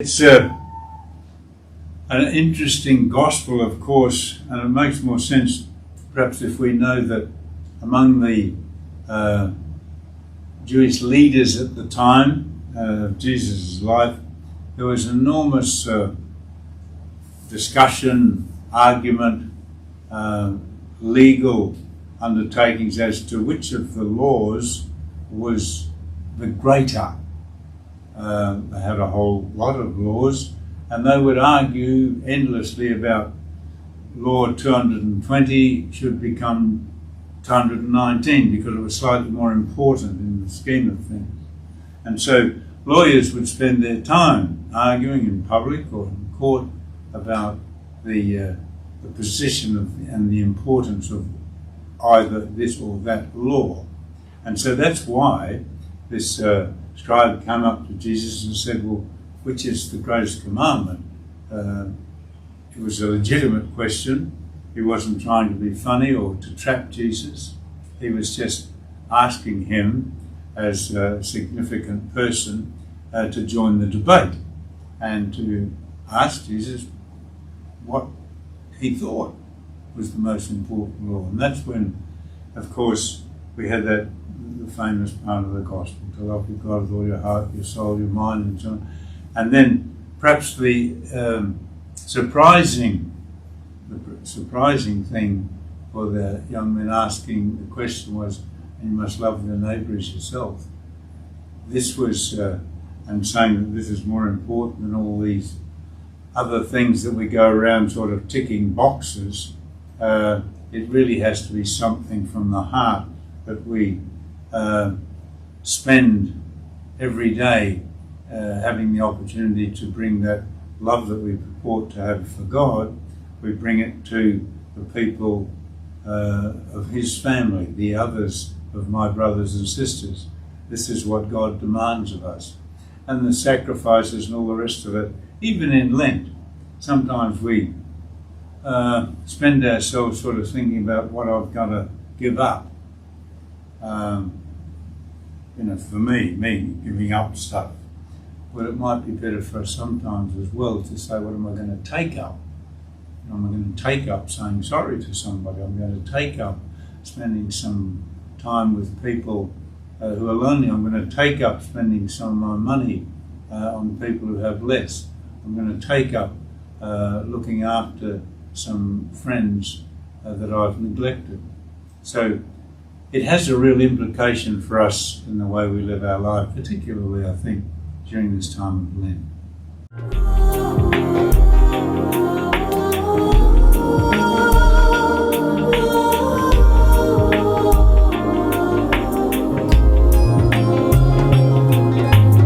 It's an interesting gospel, of course, and it makes more sense perhaps if we know that among the Jewish leaders at the time of Jesus' life, there was enormous discussion, argument, legal undertakings as to which of the laws was the greater. They had a whole lot of laws, and they would argue endlessly about law 220 should become 219 because it was slightly more important in the scheme of things. And so lawyers would spend their time arguing in public or in court about the position of and the importance of either this or that law. And so that's why this scribe came up to Jesus and said, well, which is the greatest commandment? It was a legitimate question. He wasn't trying to be funny or to trap Jesus. He was just asking him, as a significant person, to join the debate and to ask Jesus what he thought was the most important law. And that's when, of course, we had the famous part of the gospel, to love your God with all your heart, your soul, your mind, and so on. And then perhaps the surprising thing for the young men asking the question was, and you must love your neighbour as yourself. This was, and saying that this is more important than all these other things that we go around sort of ticking boxes. It really has to be something from the heart that we spend every day having the opportunity to bring that love that we purport to have for God. We bring it to the people of His family, the others of my brothers and sisters. This is what God demands of us. And the sacrifices and all the rest of it, even in Lent, sometimes we spend ourselves sort of thinking about what I've got to give up. For me, giving up stuff. But it might be better for us sometimes as well to say, what am I going to take up? Am I going to take up saying sorry to somebody? I'm going to take up spending some time with people who are lonely. I'm going to take up spending some of my money on people who have less. I'm going to take up looking after some friends that I've neglected. So it has a real implication for us in the way we live our life, particularly, I think, during this time of Lent.